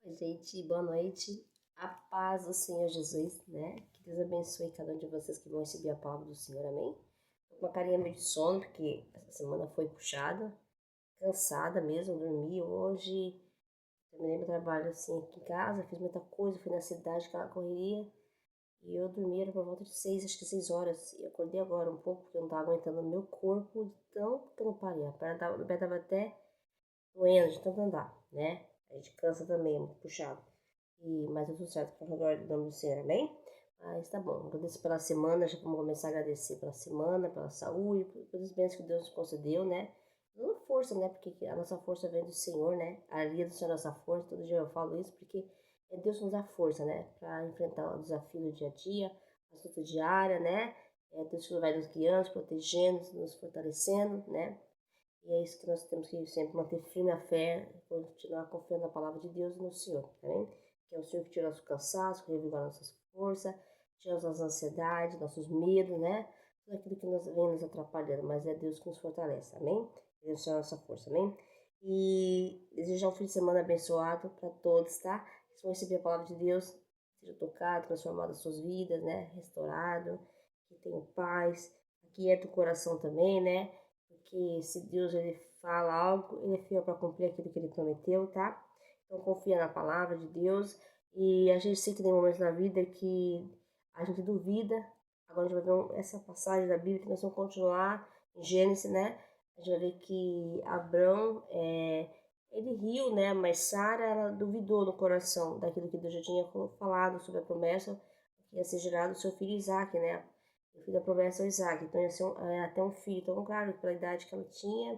Oi, gente, boa noite. A paz do Senhor Jesus, né? Que Deus abençoe cada um de vocês que vão receber a palavra do Senhor, amém? Tô com uma carinha meio de sono, porque essa semana foi puxada, cansada mesmo, dormi hoje. Terminei meu trabalho assim aqui em casa, fiz muita coisa, fui na cidade, aquela correria. E eu dormi, era por volta de 6 horas. E acordei agora um pouco, porque eu não tava aguentando o meu corpo de tão que eu não parei. A perna tava até doendo de tanto andar, né? A gente cansa também, é muito puxado. Mas é tudo certo, para agora em nome do Senhor, amém? Mas tá bom, agradeço pela semana, já vamos começar a agradecer pela semana, pela saúde, pelos bens que Deus nos concedeu, né? Dando força, né? Porque a nossa força vem do Senhor, né? A alegria do Senhor é a nossa força, todo dia eu falo isso, porque é Deus que nos dá força, né? Para enfrentar o desafio do dia a dia, a luta diária, né? É Deus que vai nos guiando, nos protegendo, nos fortalecendo, né? E é isso que nós temos que sempre manter firme a fé, continuar confiando na palavra de Deus e no Senhor, tá bem? Que é o Senhor que tira nosso cansaço, que revigora nossas forças, tira nossas ansiedades, nossos medos, né? Tudo aquilo que vem nos atrapalhando, mas é Deus que nos fortalece, amém? Deus é a nossa força, amém? E desejar um fim de semana abençoado para todos, tá? Que vão receber a palavra de Deus, seja tocado, transformado as suas vidas, né? Restaurado, que tenham paz, que é do coração também, né? Porque se Deus ele fala algo, ele é fiel para cumprir aquilo que ele prometeu, tá? Então confia na palavra de Deus. E a gente sei que tem momentos na vida que a gente duvida. Agora a gente vai ver essa passagem da Bíblia que nós vamos continuar em Gênesis, né? A gente vai ver que Abrão, ele riu, né? Mas Sara, ela duvidou no coração daquilo que Deus já tinha falado sobre a promessa que ia ser gerado o seu filho Isaac, né? O filho da promessa é o Isaac, então ia ser até um filho. Então, claro, pela idade que ela tinha,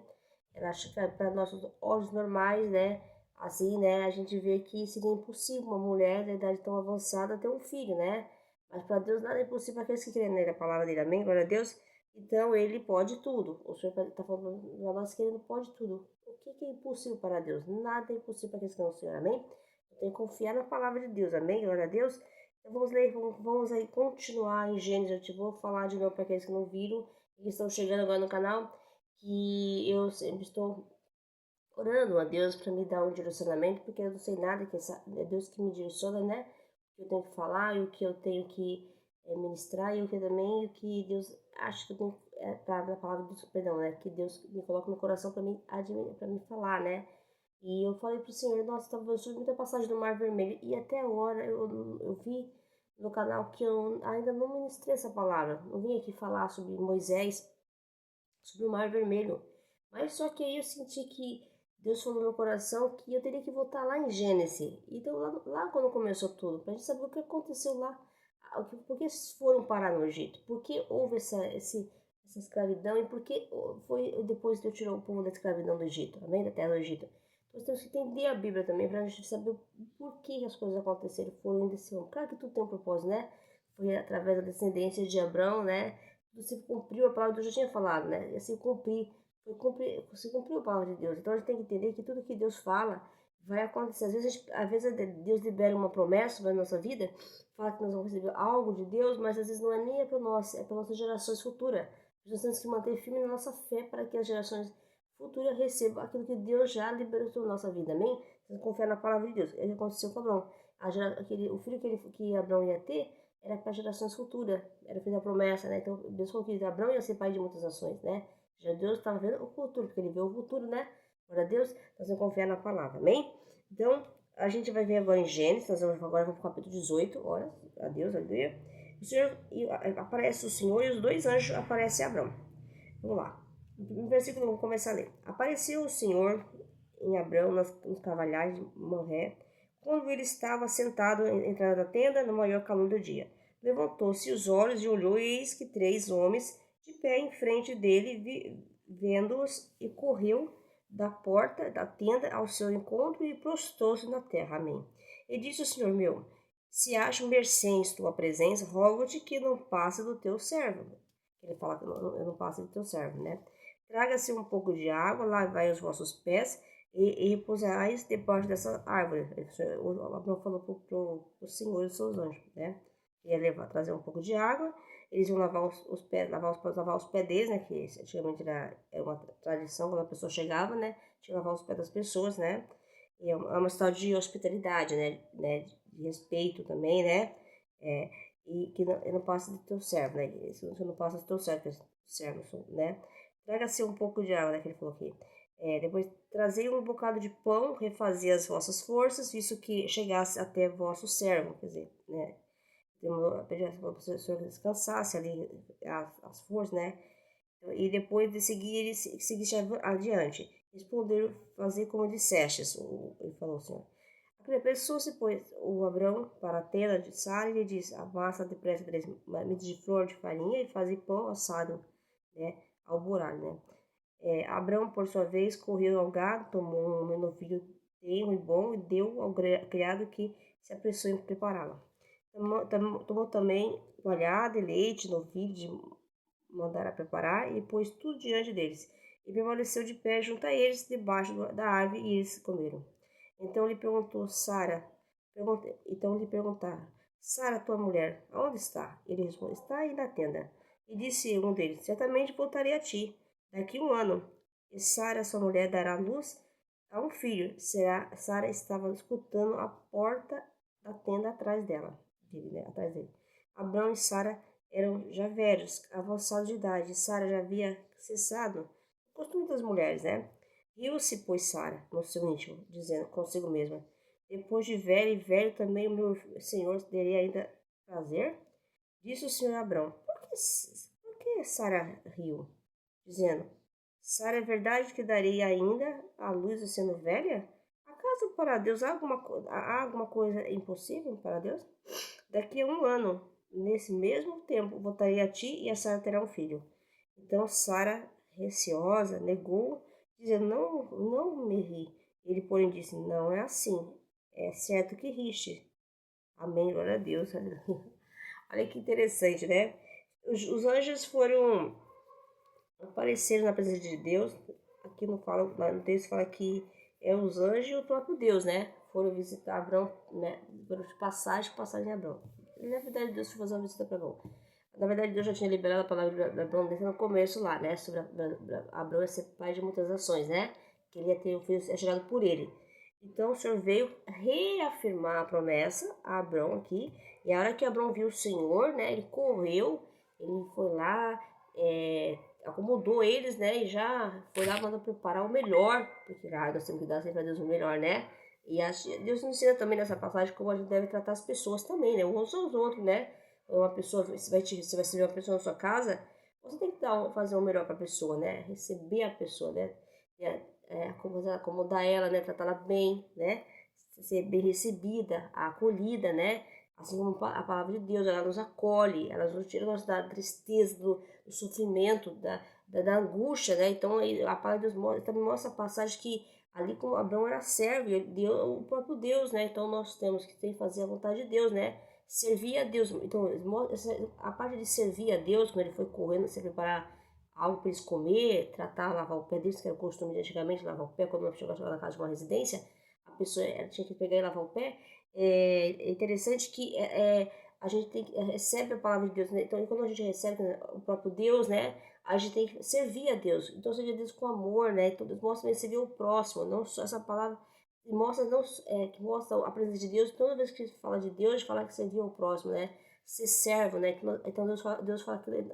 ela acha que para nossos olhos normais, né? Assim, né? A gente vê que seria impossível uma mulher da idade tão avançada ter um filho, né? Mas para Deus nada é impossível para aqueles que creem nele, a palavra dele, amém? Glória a Deus. Então, ele pode tudo. O Senhor está falando para nós que ele pode tudo. O que é impossível para Deus? Nada é impossível para aqueles que não, Senhor, amém? Eu tenho que confiar na palavra de Deus, amém? Glória a Deus. Então vamos ler, vamos aí continuar em Gênesis. Eu te vou falar de novo para aqueles que não viram e que estão chegando agora no canal, que eu sempre estou orando a Deus para me dar um direcionamento, porque eu não sei nada, que é Deus que me direciona, né? O que eu tenho que falar e o que eu tenho que ministrar e o que também o que Deus acha que eu tenho na palavra do perdão, né? Que Deus me coloca no coração para me falar, né? E eu falei pro Senhor, nossa, estava vendo muita passagem do Mar Vermelho. E até agora eu vi no canal que eu ainda não ministrei essa palavra. Não vim aqui falar sobre Moisés, sobre o Mar Vermelho. Mas só que aí eu senti que Deus falou no meu coração que eu teria que voltar lá em Gênesis. Então lá quando começou tudo, pra gente saber o que aconteceu lá. Por que eles foram parar no Egito? Por que houve essa escravidão e por que foi depois de eu tirar o povo da escravidão do Egito, amém? Da terra do Egito. Então, nós temos que entender a Bíblia também para a gente saber por que as coisas aconteceram, foram desse homem. Claro que tudo tem um propósito, né? Foi através da descendência de Abraão, né? Você cumpriu a palavra que Deus já tinha falado, né? E assim você cumpriu a palavra de Deus. Então a gente tem que entender que tudo que Deus fala vai acontecer. Às vezes Deus libera uma promessa na nossa vida, fala que nós vamos receber algo de Deus, mas às vezes não é nem para nós, é para nossas gerações futuras. Nós temos que manter firme na nossa fé para que as gerações futuras recebam aquilo que Deus já liberou na nossa vida, amém? Você confiar na palavra de Deus. Ele aconteceu com Abraão. O filho que Abraão ia ter era para gerações futuras, era o filho da promessa, né? Então Deus falou que Abraão ia ser pai de muitas nações, né? Já Deus estava vendo o futuro, porque ele vê o futuro, né? Glória a Deus, nós vamos confiar na palavra, amém? Então, a gente vai ver agora em Gênesis, agora vamos para o capítulo 18, ora, a Deus, aleluia. O Senhor, aparece o Senhor e os dois anjos aparecem a Abraão. Vamos lá. No versículo, vamos começar a ler. Apareceu o Senhor em Abraão nos cavalhais de Manré, quando ele estava sentado à entrada da tenda no maior calor do dia. Levantou-se os olhos e olhou, e eis que 3 homens de pé em frente dele, vendo-os, e correu da porta da tenda ao seu encontro e prostou-se na terra. Amém. E disse o Senhor meu: se acho mercê em tua presença, rogo-te que não passe do teu servo. Ele fala que eu não passe do teu servo, né? Traga-se um pouco de água, lavai os vossos pés e repousareis debaixo dessa árvore. O Abraão falou para o Senhor e os seus anjos, né? Ia trazer um pouco de água, eles iam lavar os pés, lavar os pés deles, né? Que antigamente era uma tradição, quando a pessoa chegava, né? Tinha que lavar os pés das pessoas, né? É uma história de hospitalidade, de respeito também, né? E que não passa do teu servo, né? Isso não passa do teu servo, né? Traga-se um pouco de água, né? Que ele falou aqui. Depois trazei um bocado de pão, refazia as vossas forças, visto que chegasse até vosso servo, quer dizer, né? Pedir para o professor descansasse ali as forças, né? E depois de seguir, ele seguisse adiante. Responderam, fazer como dissestes, ele falou, Senhor. Apressou-se, pois, o Abrão para a tenda de Sara e lhe disse, amassa depressa 3 medidas de flor de farinha e faze pão assado, né, ao buraco, né. Abrão, por sua vez, correu ao gado, tomou um novilho tenro e bom e deu ao criado que se apressou em prepará-la. Tomou também molhado e leite, novilho de mandara preparar e pôs tudo diante deles. E permaneceu de pé junto a eles, debaixo da árvore, e eles comeram. Então lhe perguntou Sara, então lhe perguntaram, Sara, tua mulher, aonde está? Ele respondeu, está aí na tenda. E disse um deles, certamente voltarei a ti, daqui 1 ano. E Sara, sua mulher, dará luz a um filho. Sara estava escutando a porta da tenda atrás atrás dele. Abrão e Sara eram já velhos, avançados de idade. Sara já havia cessado o costume das mulheres, né? Riu-se, pois, Sara, no seu íntimo, dizendo consigo mesma, depois de velho e velho também o meu senhor teria ainda prazer? Disse o senhor Abrão, por que Sara riu? Dizendo, Sara, é verdade que darei ainda à luz sendo velha? Acaso para Deus há alguma coisa impossível para Deus? Daqui a 1 ano, nesse mesmo tempo, voltarei a ti e a Sara terá um filho. Então Sara, receosa, negou, dizendo, não me ri. Ele, porém, disse, não é assim. É certo que riste. Amém, glória a Deus. Olha que interessante, né? Os anjos apareceram na presença de Deus. Aqui não fala, no texto fala que é os anjos e o próprio Deus, né? Foram visitar Abraão, né? Foram de passagem de Abraão. E, na verdade, Deus foi fazer uma visita para Abraão. Na verdade, Deus já tinha liberado a palavra de Abraão desde no começo lá, né? Sobre Abraão ia ser pai de muitas nações, né? Que ele ia ter um filho gerado por ele. Então, o Senhor veio reafirmar a promessa a Abraão aqui. E a hora que Abraão viu o Senhor, né? Ele correu, ele foi lá, acomodou eles, né? E já foi lá mandando preparar o melhor. Porque nós temos que dar sempre a Deus o melhor, né? E Deus nos ensina também nessa passagem como a gente deve tratar as pessoas também, né? Uns aos outros, né? Uma pessoa, você vai servir uma pessoa na sua casa, você tem que fazer o melhor para a pessoa, né? Receber a pessoa, né? Acomodar ela, né? Tratar ela bem, né? Ser bem recebida, acolhida, né? Assim como a palavra de Deus, ela nos acolhe, ela nos tira da tristeza, do sofrimento, da angústia, né? Então a palavra de Deus também mostra a passagem que ali como Abraão era servo, o próprio Deus, né? Então nós temos que fazer a vontade de Deus, né? Servir a Deus. Então a parte de servir a Deus, quando ele foi correndo, se preparar algo para eles comer, tratar, lavar o pé deles, que era o costume de antigamente, lavar o pé, quando uma pessoa chegava na casa de uma residência, a pessoa tinha que pegar e lavar o pé. É interessante que a gente recebe a palavra de Deus, né? Então quando a gente recebe o próprio Deus, né, a gente tem que servir a Deus. Então servir a Deus com amor, né? Então Deus mostra servir o próximo, não só essa palavra mostra que mostra a presença de Deus. Toda vez que fala de Deus, fala que servir o próximo, né? Ser servo, né? Então Deus fala que ele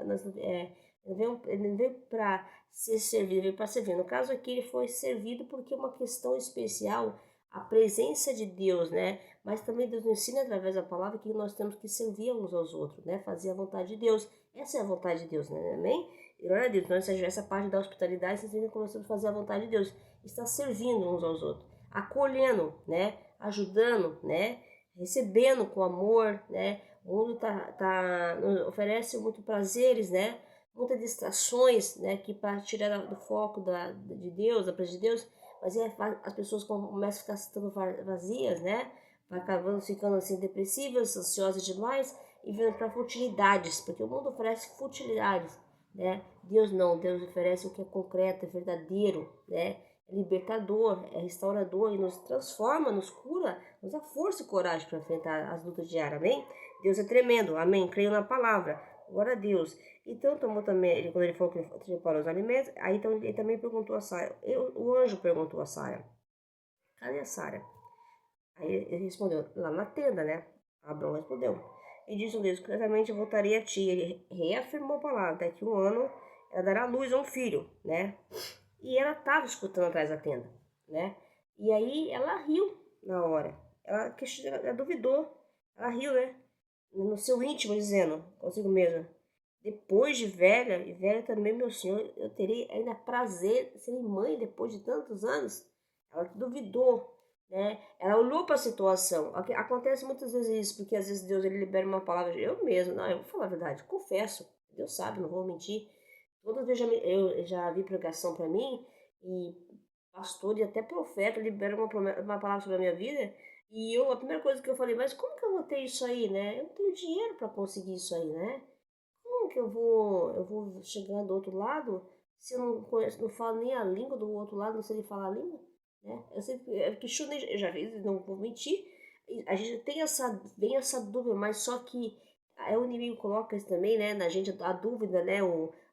não veio para ser servido, veio para servir. No caso aqui, ele foi servido porque é uma questão especial, a presença de Deus, né? Mas também Deus nos ensina através da palavra que nós temos que servir uns aos outros, né? Fazer a vontade de Deus. Essa é a vontade de Deus, né? Amém? E glória a Deus. Então, essa parte da hospitalidade, vocês que nós temos que fazer a vontade de Deus. Está servindo uns aos outros, acolhendo, né? Ajudando, né? Recebendo com amor, né? O mundo oferece muito prazeres, né? Muitas distrações, né, que para tirar do foco de Deus, da presença de Deus, mas as pessoas começam a ficar se tornando vazias, né, acabando ficando assim depressivas, ansiosas demais e vindo para futilidades, porque o mundo oferece futilidades, né? Deus não, Deus oferece o que é concreto, é verdadeiro, né? É libertador, é restaurador e nos transforma, nos cura, nos dá força e coragem para enfrentar as lutas diárias, amém? Deus é tremendo, amém? Creio na palavra, glória a Deus. Então tomou também, quando ele falou que ele preparou os alimentos, aí então ele também perguntou a Sara, o anjo perguntou a Sara, cadê a Sara? Aí ele respondeu, lá na tenda, né? Abraão respondeu. E disse Deus, certamente eu voltarei a ti. Ele reafirmou a palavra, daqui um ano ela dará luz a um filho, né? E ela estava escutando atrás da tenda, né? E aí ela riu na hora. Ela duvidou. Ela riu, né? No seu íntimo, dizendo consigo mesma. Depois de velha, e velha também, meu senhor, eu terei ainda prazer de ser mãe depois de tantos anos. Ela duvidou, né? Ela olhou para a situação. Acontece muitas vezes isso, porque às vezes Deus ele libera uma palavra. Eu mesmo, não, eu vou falar a verdade, confesso. Deus sabe, não vou mentir. Todas vezes eu já vi pregação para mim e pastor e até profeta liberam uma palavra sobre a minha vida. E a primeira coisa que eu falei, mas como que eu vou ter isso aí, né? Eu não tenho dinheiro para conseguir isso aí, né? Como que eu vou chegar do outro lado se eu não conheço, não falo nem a língua do outro lado, não sei nem falar a língua, né? Eu sempre questionei, eu já fiz, não vou mentir. A gente tem essa dúvida, mas só que o inimigo coloca isso também, né, na gente, a dúvida, né,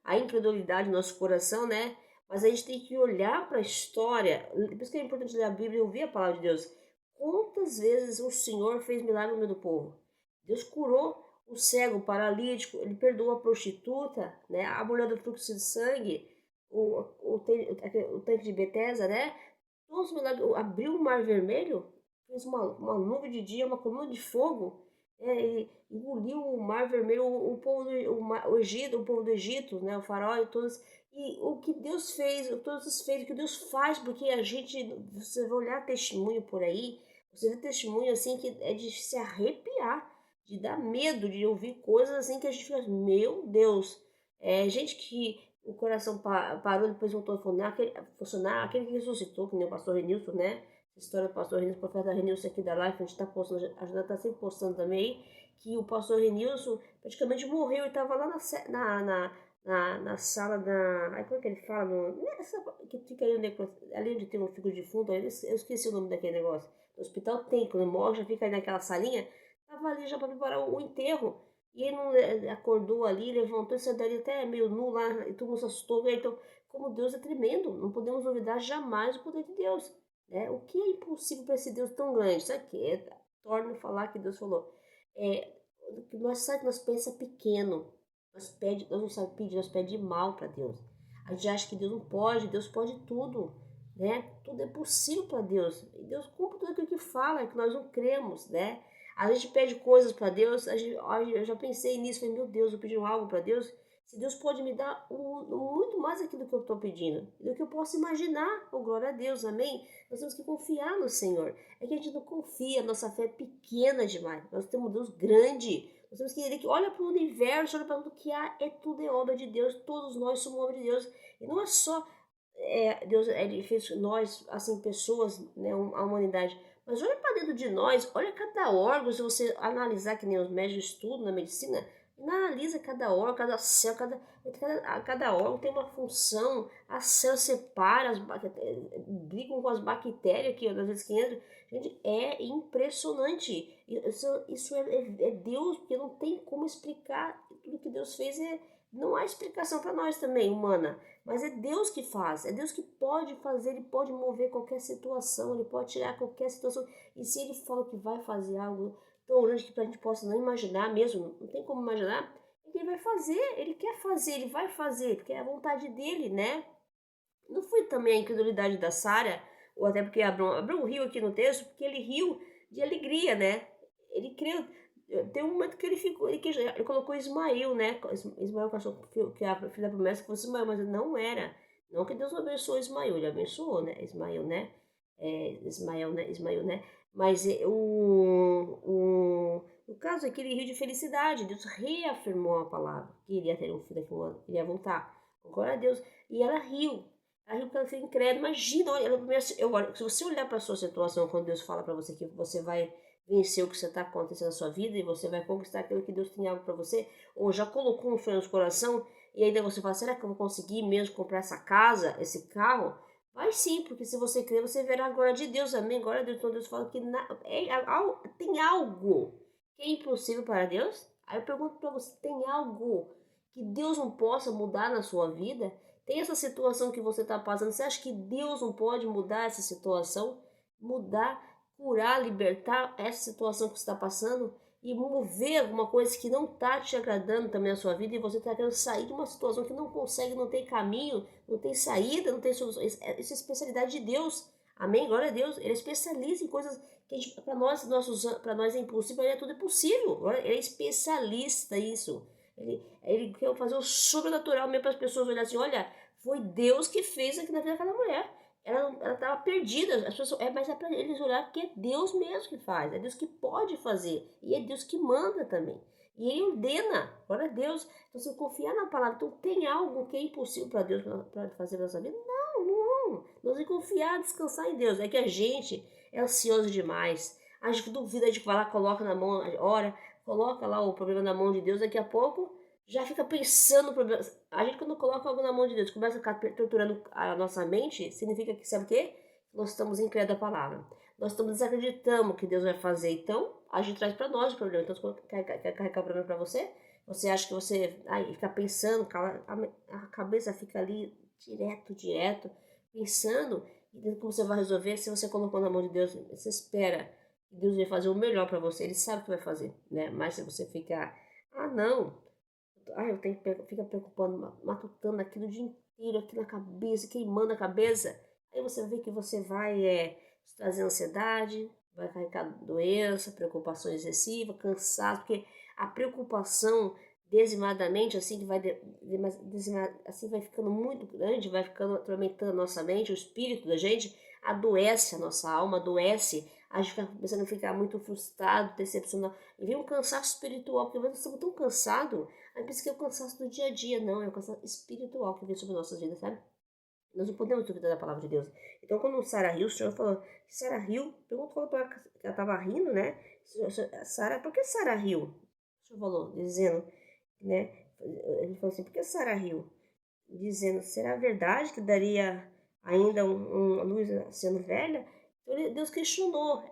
a incredulidade no nosso coração, né? Mas a gente tem que olhar para a história. Por isso que é importante ler a Bíblia e ouvir a palavra de Deus. Quantas vezes o Senhor fez milagre no meio do povo? Deus curou o cego, o paralítico, ele perdoou a prostituta, né? A mulher do fluxo de sangue, o tanque de Betesda, né? Todos os milagres, abriu o mar vermelho, fez uma nuvem de dia, uma coluna de fogo, né? Ele engoliu o mar vermelho, o povo o Egito, o povo do Egito, né? O faraó e todos. E o que Deus fez, todos os feitos que Deus faz, porque a gente, você vai olhar testemunho por aí, você vê testemunho assim que é de se arrepiar, de dar medo, de ouvir coisas assim que a gente fica, meu Deus, gente que o coração parou, depois voltou a funcionar, aquele que ressuscitou, que nem o pastor Renilson, né? Essa história do pastor Renilson, o profeta Renilson aqui da live, a gente tá postando, a gente tá sempre postando também, que o pastor Renilson praticamente morreu e estava lá na sala da. Aí como é que ele fala? Nessa, que fica ali onde tem um figo de fundo, eu esqueci o nome daquele negócio. No hospital tem, quando morre, já fica aí naquela salinha. Tava ali já para preparar o enterro. E ele não acordou ali, levantou e saiu dali até meio nu lá, e todo mundo se assustou. Então, como Deus é tremendo, não podemos duvidar jamais do poder de Deus. Né? O que é impossível para esse Deus tão grande? Sabe o que é? Torna a falar que Deus falou. Nós sabe que nós pensa pequeno. Nós não sabemos pedir, nós pedimos mal para Deus. A gente acha que Deus pode tudo, né? Tudo é possível para Deus. E Deus cumpre tudo aquilo que fala, é que nós não cremos, né? A gente pede coisas para Deus, eu já pensei nisso, falei, meu Deus, eu pedi algo para Deus, se Deus pode me dar muito mais aquilo que eu estou pedindo, do que eu posso imaginar, oh, glória a Deus, amém? Nós temos que confiar no Senhor, é que a gente não confia, nossa fé é pequena demais, nós temos um Deus grande, nós temos que entender que olha para o universo, olha para tudo que há, tudo é obra de Deus, todos nós somos obra de Deus, e não é só Deus, ele fez nós, assim, pessoas, né, a humanidade, mas olha para dentro de nós, olha cada órgão, se você analisar que nem os médicos estudam na medicina, analisa cada órgão, cada célula, cada órgão tem uma função, a célula separa, brigam com as bactérias que às vezes que entram. Gente, é impressionante. Isso é Deus, porque não tem como explicar tudo que Deus fez. Não há explicação para nós também, humana. Mas é Deus que faz, é Deus que pode fazer, Ele pode mover qualquer situação, Ele pode tirar qualquer situação. E se Ele fala que vai fazer algo tão grande que a gente possa não imaginar mesmo, não tem como imaginar, Ele vai fazer, Ele quer fazer, Ele vai fazer, porque é a vontade dEle, né? Não foi também a incredulidade da Sara, ou até porque Abraão riu aqui no texto, porque ele riu de alegria, né? Ele creu. Tem um momento que ele colocou Ismael, né? Ismael, que a filha da promessa fosse Ismael, mas não era. Não que Deus abençoou Ismael, ele abençoou, né? Ismael, né? Ismael, né? Mas o caso é que ele riu de felicidade. Deus reafirmou a palavra que iria ter um filho daqui a um ano, ele ia voltar. Glória a Deus. E ela riu. Ela riu porque ela foi incrédula. Imagina, olha, se você olhar para a sua situação, quando Deus fala para você que você vai vencer o que você está acontecendo na sua vida e você vai conquistar aquilo que Deus tem algo para você, ou já colocou um sonho no coração e ainda você fala, será que eu vou conseguir mesmo comprar essa casa, esse carro? Vai sim, porque se você crer, você verá a glória de Deus, amém? Glória a Deus. Então Deus fala que tem algo que é impossível para Deus. Aí eu pergunto para você, tem algo que Deus não possa mudar na sua vida? Tem essa situação que você está passando, você acha que Deus não pode mudar essa situação? mudar, curar, libertar essa situação que você está passando e mover alguma coisa que não está te agradando também na sua vida e você está querendo sair de uma situação que não consegue, não tem caminho, não tem saída, não tem solução. Isso é especialidade de Deus. Amém? Glória a Deus. Ele é especialista em coisas que para nós é impossível, para ele tudo é possível. Ele é especialista nisso. Ele quer fazer o sobrenatural mesmo para as pessoas olharem assim, olha, foi Deus que fez aqui na vida daquela mulher. Ela estava perdida, as pessoas, mas é para eles olhar que é Deus mesmo que faz, é Deus que pode fazer, e é Deus que manda também. E ele ordena, glória a Deus. Então, se eu confiar na palavra, então tem algo que é impossível para Deus para fazer na nossa vida? Não, não. Nós vamos confiar, descansar em Deus. É que a gente é ansioso demais. A gente duvida, a gente vai lá, coloca na mão, ora, coloca lá o problema na mão de Deus, daqui a pouco já fica pensando no problema. A gente, quando coloca algo na mão de Deus, começa a ficar torturando a nossa mente, significa que, sabe o quê? Nós estamos incrédulos da palavra. Nós estamos desacreditando que Deus vai fazer. Então, a gente traz para nós o problema. Então, quando quer carregar o problema para você, você acha que você fica pensando, a cabeça fica ali direto, pensando, e como você vai resolver. Se você colocou na mão de Deus, você espera que Deus vai fazer o melhor para você. Ele sabe o que vai fazer, né? Mas se você ficar, não, eu tenho que ficar preocupando, matutando aquilo o dia inteiro, aqui na cabeça, queimando a cabeça. Aí você vê que você vai trazer ansiedade, vai carregar doença, preocupação excessiva, cansaço, porque a preocupação dezimadamente, assim que vai assim vai ficando muito grande, vai ficando atormentando a nossa mente, o espírito da gente, adoece a nossa alma, adoece, a gente fica começando a ficar muito frustrado, decepcionado, e vem um cansaço espiritual, porque nós estamos tão cansados, aí pensa que é o cansaço do dia a dia, não, é o cansaço espiritual que vem sobre nossas vidas, sabe? Nós não podemos duvidar da palavra de Deus. Então, quando Sarah Hill, o Senhor falou, Sarah Hill, falou para ela que ela estava rindo, né? Sarah, por que Sarah Hill? O Senhor falou, dizendo, né? Ele falou assim, por que Sarah Hill? Dizendo, será verdade que daria ainda uma luz sendo velha? Então, Deus questionou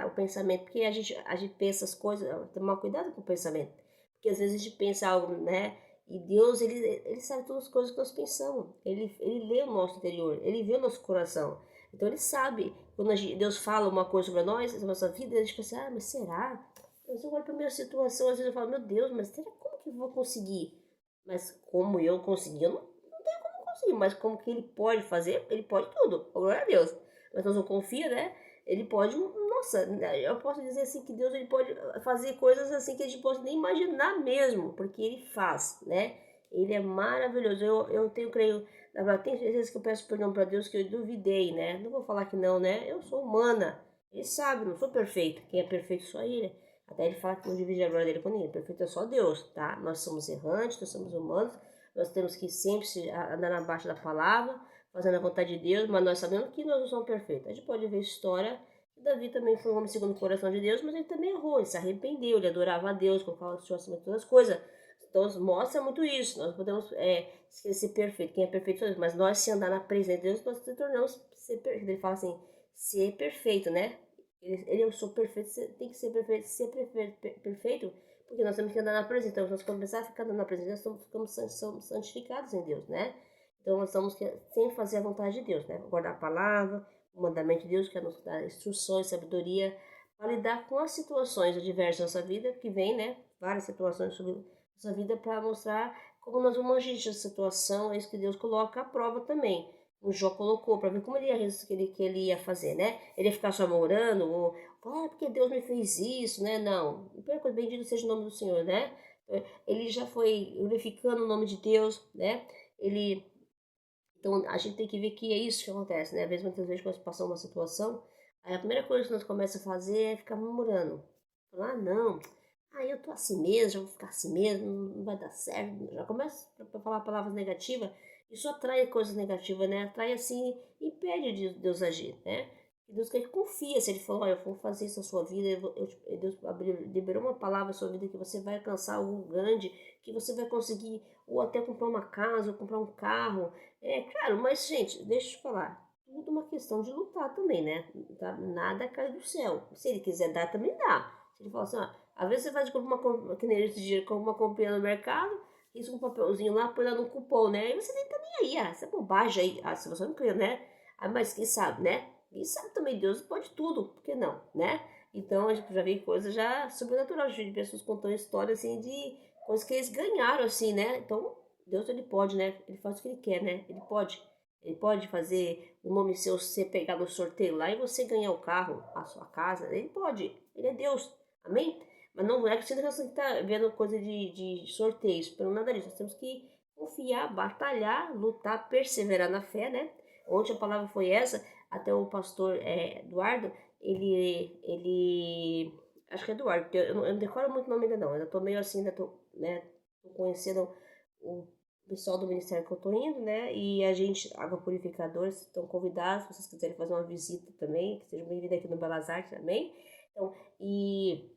o pensamento, porque a gente pensa as coisas, tem que tomar cuidado com o pensamento, porque às vezes a gente pensa algo, né? E Deus, ele sabe todas as coisas que nós pensamos. Ele lê o nosso interior, ele vê o nosso coração. Então ele sabe, quando Deus fala uma coisa sobre nós, na nossa vida, a gente pensa, mas será? Mas eu olho para a minha situação, às vezes eu falo, meu Deus, mas será como que eu vou conseguir? Mas como eu consegui, eu não tenho como conseguir. Mas como que ele pode fazer? Ele pode tudo, glória a Deus. Mas nós não confia, né? Ele pode, nossa, eu posso dizer assim que Deus ele pode fazer coisas assim que a gente pode nem imaginar mesmo, porque ele faz, né? Ele é maravilhoso. Eu creio, na verdade, tem vezes que eu peço perdão para Deus que eu duvidei, né? Não vou falar que não, né? Eu sou humana. Ele sabe, não sou perfeito. Quem é perfeito é só ele. Até ele fala que não divide a glória dele com ninguém. Perfeito é só Deus, tá? Nós somos errantes, nós somos humanos. Nós temos que sempre andar na baixa da palavra, fazendo a vontade de Deus, mas nós sabemos que nós não somos perfeitos. A gente pode ver história. Davi também foi um homem segundo o coração de Deus, mas ele também errou, ele se arrependeu, ele adorava a Deus, colocava o Senhor acima de todas as coisas. Então mostra muito isso, nós podemos ser perfeito, quem é perfeito sou Deus, mas nós se andar na presença de Deus, nós se tornamos ser perfeito. Ele fala assim, ser perfeito, né? Eu sou perfeito, você tem que ser perfeito, porque nós temos que andar na presença. Então, se nós começarmos a ficar andando na presença, nós somos santificados em Deus, né? Então, nós temos que sempre fazer a vontade de Deus, né? Guardar a palavra, o mandamento de Deus, que é nos dar instruções, sabedoria, para lidar com as situações adversas da nossa vida, que vem, né? Várias situações sobre nossa vida, para mostrar como nós vamos agir nessa situação, é isso que Deus coloca à prova também. O Jó colocou para ver como que ele ia fazer, né? Ele ia ficar só orando, ou porque Deus me fez isso, né? Não. Bendito seja o nome do Senhor, né? Ele já foi glorificando o nome de Deus, né? Então a gente tem que ver que é isso que acontece, né? Às vezes, muitas vezes, quando nós passamos uma situação, aí a primeira coisa que nós começamos a fazer é ficar murmurando. Falar, não, eu tô assim mesmo, já vou ficar assim mesmo, não vai dar certo. Já começa a falar palavras negativas. Isso atrai coisas negativas, né? Atrai assim, impede de Deus agir, né? E Deus quer que confia. Se Ele falou, eu vou fazer isso na sua vida, Deus liberou uma palavra na sua vida que você vai alcançar algo grande, que você vai conseguir, ou até comprar uma casa, ou comprar um carro. É claro, mas gente, deixa eu te falar. Tudo uma questão de lutar também, né? Nada cai do céu. Se Ele quiser dar, também dá. Se Ele falar assim, às vezes você vai comprar uma, que nem esse dia, compra uma comprinha no mercado, isso um papelzinho lá, põe lá no cupom, né? E você nem tá nem aí, essa bobagem aí, se você não crê, né? Mas quem sabe, né? E sabe também, Deus pode tudo, por que não, né? Então a gente já vê coisas já sobrenaturais, de pessoas contando histórias assim de coisas que eles ganharam, assim, né? Então, Deus ele pode, né? Ele faz o que ele quer, né? Ele pode. Ele pode fazer o nome seu ser pegar no sorteio lá e você ganhar o carro, a sua casa. Ele pode. Ele é Deus. Amém? Mas não é que você está vendo coisa de sorteios, pelo nada disso. Nós temos que confiar, batalhar, lutar, perseverar na fé, né? Ontem a palavra foi essa, até o pastor Eduardo, acho que é Eduardo, porque eu não decoro muito o nome ainda não, eu tô meio assim, ainda tô, né, tô conhecendo o pessoal do ministério que eu tô indo, né, e a gente, água purificadores, estão convidados, se vocês quiserem fazer uma visita também, que sejam bem-vindos aqui no Belas Artes também, então, e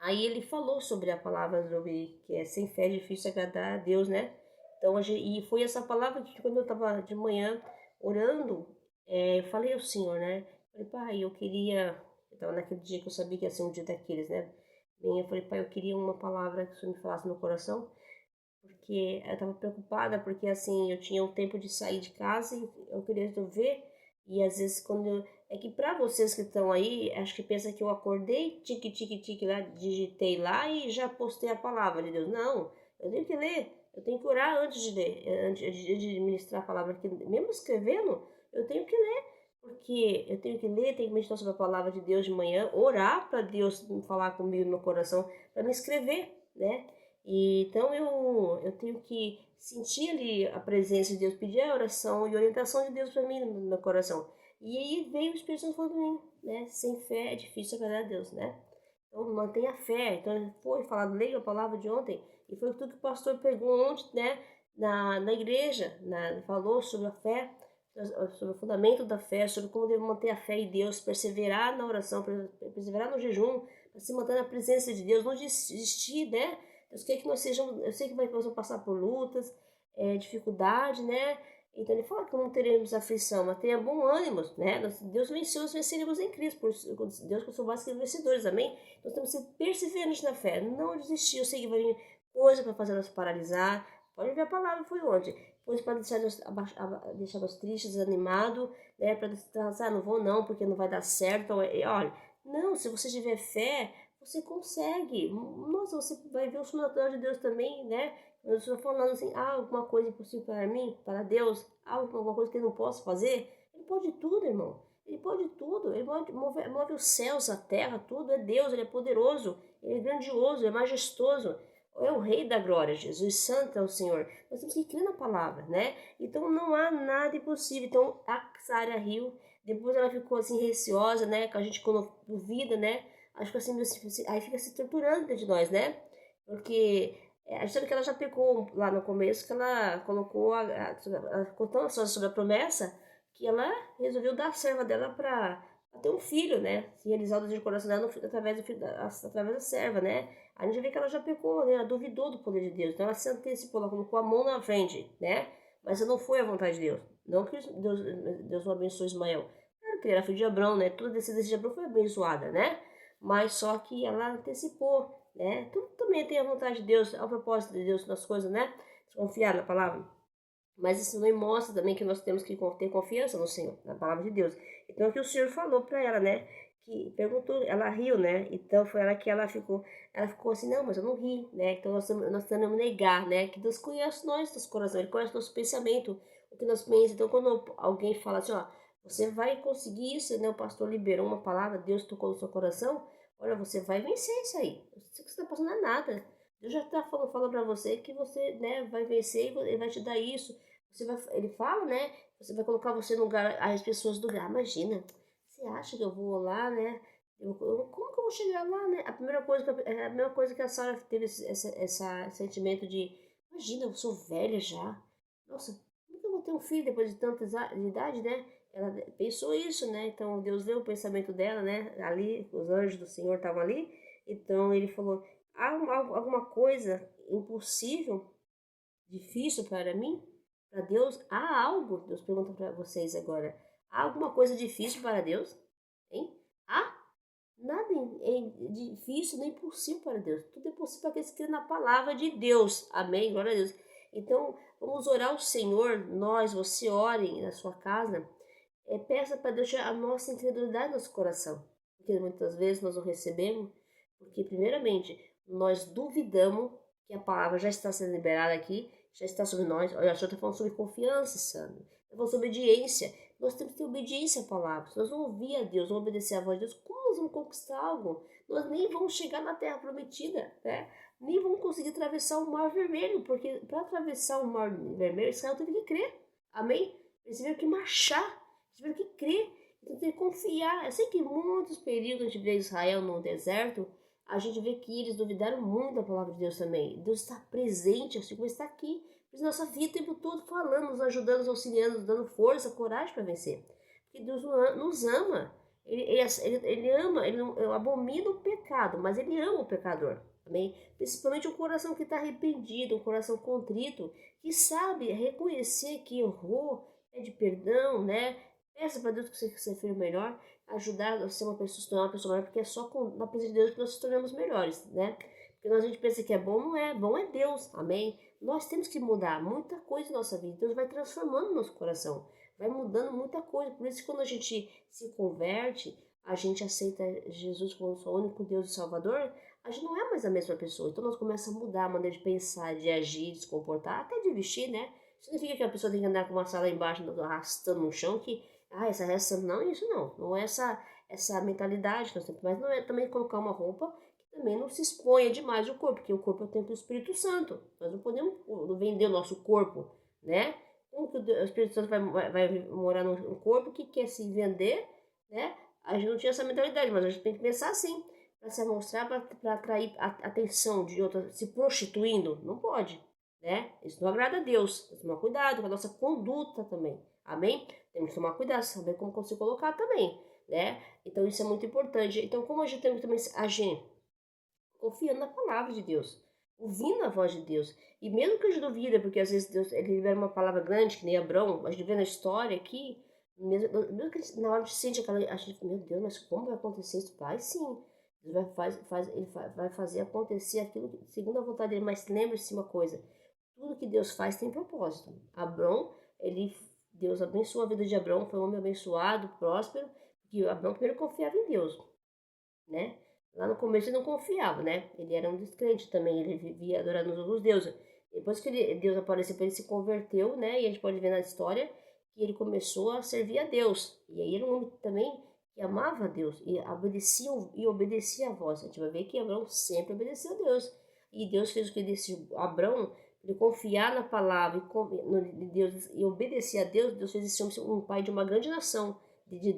aí ele falou sobre a palavra, sobre que é sem fé é difícil agradar a Deus, né, então, e foi essa palavra que quando eu tava de manhã orando, eu falei ao Senhor, né, falei, pai, eu tava naquele dia que eu sabia que ia ser um dia daqueles, né, e eu falei, pai, eu queria uma palavra que o Senhor me falasse no coração, porque eu estava preocupada, porque assim, eu tinha um tempo de sair de casa e eu queria resolver, e às vezes é que para vocês que estão aí, acho que pensa que eu acordei, tique, tique, tique lá, digitei lá e já postei a palavra de Deus. Não, eu tenho que ler, eu tenho que orar antes de ler, antes de ministrar a palavra, porque mesmo escrevendo, eu tenho que ler, porque eu tenho que ler, tenho que meditar sobre a palavra de Deus de manhã, orar para Deus falar comigo no meu coração, para me escrever, né? E, então eu tenho que sentir ali a presença de Deus, pedir a oração e a orientação de Deus para mim no meu coração. E aí veio o Espírito Santo falando para mim, né? Sem fé é difícil agradar a Deus, né? Então mantenha a fé. Então foi falado, leia a palavra de ontem, e foi tudo que o pastor pegou ontem, né? Na igreja, falou sobre a fé, sobre o fundamento da fé, sobre como devo manter a fé em Deus, perseverar na oração, perseverar no jejum, para se manter na presença de Deus, não desistir, né? Eu sei que nós sejamos, eu sei que nós vamos passar por lutas, dificuldade, né? Então ele fala que não teremos aflição, mas tenha bom ânimo, né? Deus venceu, nós venceremos em Cristo, por Deus que sou mais que vencedores, amém? Nós temos que ser perseverantes na fé, não desistir. Eu sei que vai vir coisa para fazer nós paralisar. Pode ver a palavra, foi onde? Coisa para deixar nós tristes, desanimados, né? Para dizer, não vou não, porque não vai dar certo. Então, olha, não, se você tiver fé, você consegue. Nossa, você vai ver o sobrenatural de Deus também, né? Eu estou falando assim, alguma coisa impossível para mim, para Deus, alguma coisa que ele não possa fazer. Ele pode tudo, irmão. Ele pode tudo. Ele move os céus, a terra, tudo. É Deus, ele é poderoso, ele é grandioso, ele é majestoso. É o Rei da Glória, Jesus, Santo é o Senhor. Nós temos que crer na palavra, né? Então não há nada impossível. Então a Sarah riu, depois ela ficou assim receosa, né? Que a gente quando duvida, né? Acho que assim, aí fica se torturando dentro de nós, né? Porque a gente sabe que ela já pecou lá no começo, que ela colocou, ela ficou tão ansiosa sobre a promessa, que ela resolveu dar a serva dela para ter um filho, né? Se realizar o desejo do coração dela através, através da serva, né? A gente vê que ela já pecou, né? Ela duvidou do poder de Deus, então ela se antecipou, ela colocou a mão na frente, né? Mas não foi a vontade de Deus. Não que Deus não abençoe Ismael. Claro que ele era filho de Abraão, né? Toda a descendência de Abraão foi abençoada, né? Mas só que ela antecipou, né? Tudo também tem a vontade de Deus, ao propósito de Deus nas coisas, né? Confiar na palavra. Mas isso também mostra também que nós temos que ter confiança no Senhor, na palavra de Deus. Então o que o Senhor falou para ela, né? Que perguntou, ela riu, né? Então foi ela que ela ficou assim, não, mas eu não ri, né? Então nós temos que negar, né? Que Deus conhece nós, nosso coração, Ele conhece nosso pensamento, o que nós pensamos. Então quando alguém fala assim, ó, você vai conseguir isso, né? O pastor liberou uma palavra, Deus tocou no seu coração, olha, você vai vencer isso aí. Não sei que você está passando é nada. Deus já está falando para você que você, né, vai vencer e Ele vai te dar isso. Ele fala, né? Você vai colocar você no lugar, as pessoas do lugar. Imagina, você acha que eu vou lá, né? Como que eu vou chegar lá, né? A primeira coisa que a Sarah teve esse sentimento de, imagina, eu sou velha já. Nossa, como que eu vou ter um filho depois de tanta idade, né? Ela pensou isso, né? Então Deus deu o pensamento dela, né? Ali, os anjos do Senhor estavam ali. Então ele falou: há alguma coisa impossível, difícil para mim? Para Deus? Há algo? Deus pergunta para vocês agora. Há alguma coisa difícil para Deus? Hein? Há? Nada é difícil nem impossível para Deus. Tudo é possível para aqueles que creem na palavra de Deus. Amém? Glória a Deus. Então, vamos orar ao Senhor. Nós, você, orem na sua casa. Peça para Deus tirar a nossa incredulidade do nosso coração. Porque muitas vezes nós não recebemos, porque primeiramente nós duvidamos que a palavra já está sendo liberada aqui, já está sobre nós. Olha, a senhora está falando sobre confiança, Sandra. Está falando sobre obediência. Nós temos que ter obediência à palavra. Se nós não ouvir a Deus, não obedecer à voz de Deus, como nós vamos conquistar algo? Nós nem vamos chegar na terra prometida, né? Nem vamos conseguir atravessar o mar vermelho, porque para atravessar o mar vermelho, Israel teve que crer. Amém? Eles tiveram que marchar, eles tiveram que crer, então tem que confiar. Eu sei que em muitos períodos de ver Israel no deserto, a gente vê que eles duvidaram muito da palavra de Deus também. Deus está presente, assim como está aqui, na nossa vida o tempo todo falando, nos ajudando, nos auxiliando, nos dando força, coragem para vencer. Porque Deus nos ama. Ele ama, ele não abomina o pecado, mas ele ama o pecador. Amém? Principalmente o coração que está arrependido, um coração contrito, que sabe reconhecer que errou, pede perdão, né? Peça para Deus que você seja melhor, ajudar a ser uma pessoa, se tornar uma pessoa melhor, porque é só na presença de Deus que nós nos tornamos melhores, né? Porque nós a gente pensa que é bom é Deus, amém? Nós temos que mudar muita coisa em nossa vida, Deus vai transformando o nosso coração, vai mudando muita coisa, por isso que quando a gente se converte, a gente aceita Jesus como nosso único Deus e Salvador, a gente não é mais a mesma pessoa, então nós começamos a mudar a maneira de pensar, de agir, de se comportar, até de vestir, né? Significa que a pessoa tem que andar com uma sala embaixo, arrastando no chão, que essa reação, não, isso não é essa mentalidade que nós temos, mas não é também colocar uma roupa que também não se exponha demais o corpo, porque o corpo é o templo do Espírito Santo, nós não podemos vender o nosso corpo, né? Como que o Espírito Santo vai morar num corpo que quer se vender, né? A gente não tinha essa mentalidade, mas a gente tem que pensar assim, para se mostrar, para atrair a atenção de outras, se prostituindo, não pode, né? Isso não agrada a Deus, temos que tomar cuidado com a nossa conduta também, amém? Temos que tomar cuidado, saber como se colocar também, né? Então isso é muito importante. Então como a gente tem que também agir? Confiando na palavra de Deus, ouvindo a voz de Deus. E mesmo que a gente duvida, porque às vezes Deus ele libera uma palavra grande, que nem Abrão, a gente vê na história aqui, mesmo que na hora de sente aquela, a gente, meu Deus, mas como vai acontecer isso? Vai sim. Deus vai fazer acontecer aquilo segundo a vontade dele, mas lembre-se uma coisa, tudo que Deus faz tem propósito. Abrão, Deus abençoou a vida de Abrão, foi um homem abençoado, próspero, porque Abrão primeiro confiava em Deus, né? Lá no começo ele não confiava, né? Ele era um descrente também, ele vivia adorando os outros deuses. Depois que Deus apareceu para ele, se converteu, né? E a gente pode ver na história que ele começou a servir a Deus. E aí era um homem também que amava a Deus e obedecia a voz. A gente vai ver que Abraão sempre obedeceu a Deus. E Deus fez o que ele disse, Abraão, ele confiar na palavra de Deus e obedecer a Deus, Deus fez esse homem um pai de uma grande nação, de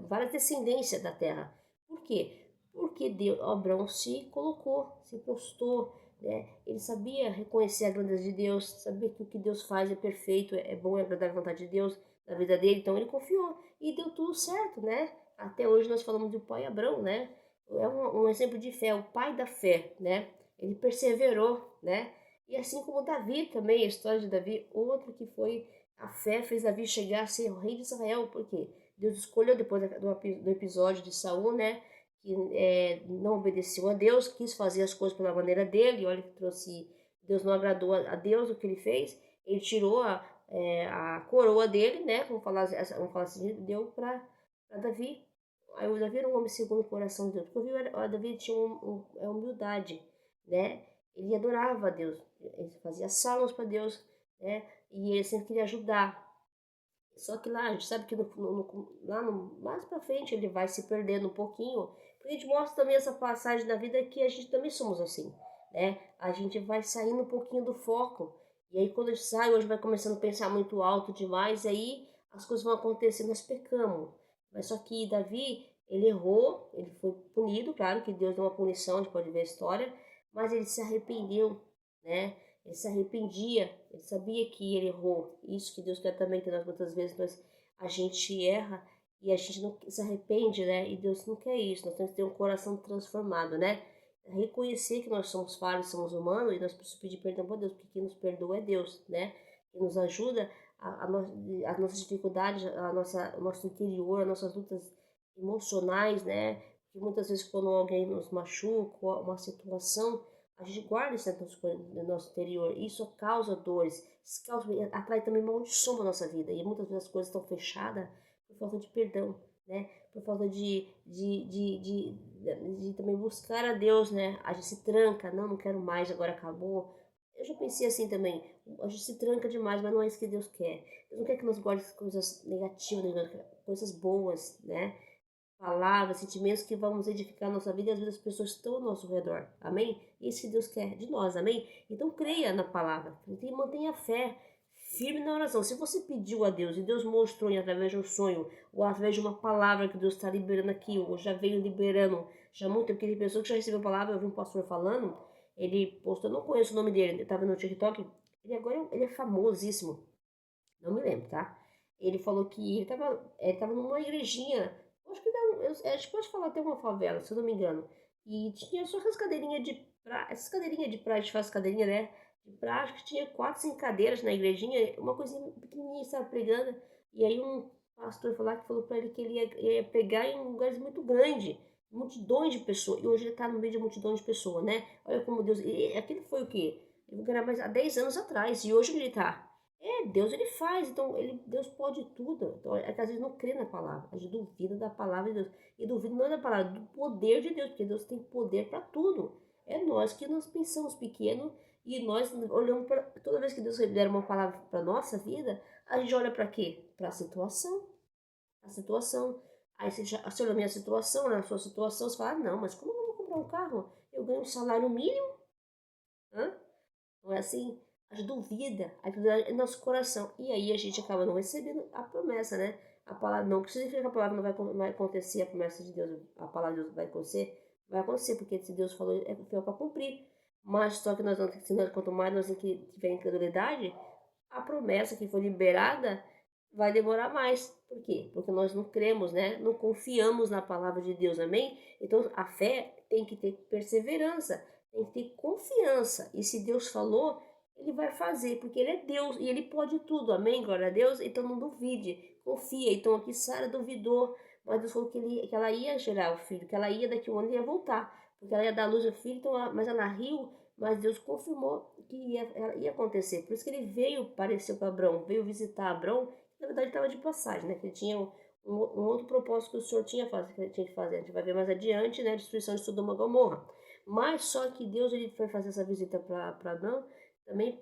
várias descendências da terra. Por quê? Porque Abraão se colocou, se postou, né? Ele sabia reconhecer a grandeza de Deus, sabia que o que Deus faz é perfeito, é bom, é agradar a vontade de Deus na vida dele, então ele confiou e deu tudo certo, né? Até hoje nós falamos do pai Abraão, né? É um exemplo de fé, o pai da fé, né? Ele perseverou, né? E assim como Davi também, a história de Davi, outro que foi, a fé fez Davi chegar a ser o rei de Israel, porque Deus escolheu depois do episódio de Saul, né? Que não obedeceu a Deus, quis fazer as coisas pela maneira dele, olha que trouxe, Deus não agradou a Deus o que ele fez, ele tirou a coroa dele, né? Vamos falar assim, deu para Davi. Aí o Davi era um homem segundo o coração de Deus, porque o Davi tinha humildade, né? Ele adorava a Deus, ele fazia salmos para Deus, né? E ele sempre queria ajudar. Só que lá, a gente sabe que mais pra frente ele vai se perdendo um pouquinho, porque a gente mostra também essa passagem da vida que a gente também somos assim, né? A gente vai saindo um pouquinho do foco, e aí quando a gente sai, hoje vai começando a pensar muito alto demais, aí as coisas vão acontecendo, nós pecamos. Mas só que Davi, ele errou, ele foi punido, claro que Deus deu uma punição, a gente pode ver a história, mas ele se arrependeu, né? Ele se arrependia, ele sabia que ele errou. Isso que Deus quer também, que nós muitas vezes a gente erra e a gente não se arrepende, né? E Deus não quer isso, nós temos que ter um coração transformado, né? Reconhecer que nós somos falhos, somos humanos e nós precisamos pedir perdão para Deus, porque quem nos perdoa é Deus, né? Quem nos ajuda as nossas dificuldades, o nosso interior, as nossas lutas emocionais, né? Que muitas vezes quando alguém nos machuca, uma situação, a gente guarda isso no nosso interior. Isso causa dores, atrai também maldição na nossa vida. E muitas vezes as coisas estão fechadas por falta de perdão, né? Por falta de também buscar a Deus, né? A gente se tranca, não quero mais, agora acabou. Eu já pensei assim também, a gente se tranca demais, mas não é isso que Deus quer. Deus não quer que nós guardemos coisas negativas, coisas boas, né? Palavras, sentimentos que vamos edificar a nossa vida e às vezes as pessoas estão ao nosso redor. Amém? Isso que Deus quer de nós, amém? Então creia na palavra e mantenha a fé firme na oração. Se você pediu a Deus e Deus mostrou através de um sonho ou através de uma palavra que Deus está liberando aqui, ou já veio liberando, já muito tempo, porque tem pessoa que já recebeu a palavra, eu vi um pastor falando, ele postou, eu não conheço o nome dele, eu estava no TikTok, ele agora ele é famosíssimo, não me lembro, tá? Ele falou que ele tava numa igrejinha, acho que a gente pode falar até uma favela, se eu não me engano. E tinha só essas cadeirinhas de praia, essas cadeirinhas de praia, a gente faz cadeirinha, né? De praia, acho que tinha 4, 5 cadeiras na igrejinha, uma coisinha pequenininha, estava pregando. E aí um pastor falou pra ele que ele ia pregar em lugares muito grandes, multidões de pessoas. E hoje ele tá no meio de multidões de pessoas, né? Olha como Deus. E aquilo foi o quê? Ele era mais há 10 anos atrás. E hoje ele tá. Deus ele faz, então Deus pode tudo. Então é que às vezes não crê na palavra, a gente duvida da palavra de Deus. E duvida não é da palavra, do poder de Deus, porque Deus tem poder para tudo. É nós que nós pensamos pequeno e nós olhamos para. Toda vez que Deus libera uma palavra para nossa vida, a gente olha para quê? Para a situação. A situação. Aí você olha a minha situação, na sua situação, você fala, não, mas como eu vou comprar um carro? Eu ganho um salário mínimo? Hã? Não é assim? A gente duvida, a duvida é nosso coração. E aí a gente acaba não recebendo a promessa, né? A palavra não, que significa que a palavra não vai acontecer, a promessa de Deus, a palavra de Deus vai acontecer, porque se Deus falou, é fiel para cumprir. Mas só que quanto mais nós tiver incredulidade, a promessa que foi liberada vai demorar mais. Por quê? Porque nós não cremos, né? Não confiamos na palavra de Deus, amém? Então a fé tem que ter perseverança, tem que ter confiança. E se Deus falou, ele vai fazer, porque ele é Deus e ele pode tudo, amém? Glória a Deus. Então não duvide, confia. Então aqui Sara duvidou, mas Deus falou que ela ia gerar o filho, que ela ia daqui a um ano ia voltar, porque ela ia dar luz ao filho, então mas ela riu, mas Deus confirmou que ia acontecer. Por isso que ele veio, apareceu para Abrão, veio visitar Abrão, que na verdade estava de passagem, né? Que ele tinha um outro propósito que o Senhor tinha que fazer. A gente vai ver mais adiante, né? A destruição de Sodoma e Gomorra. Mas só que Deus ele foi fazer essa visita para Abrão também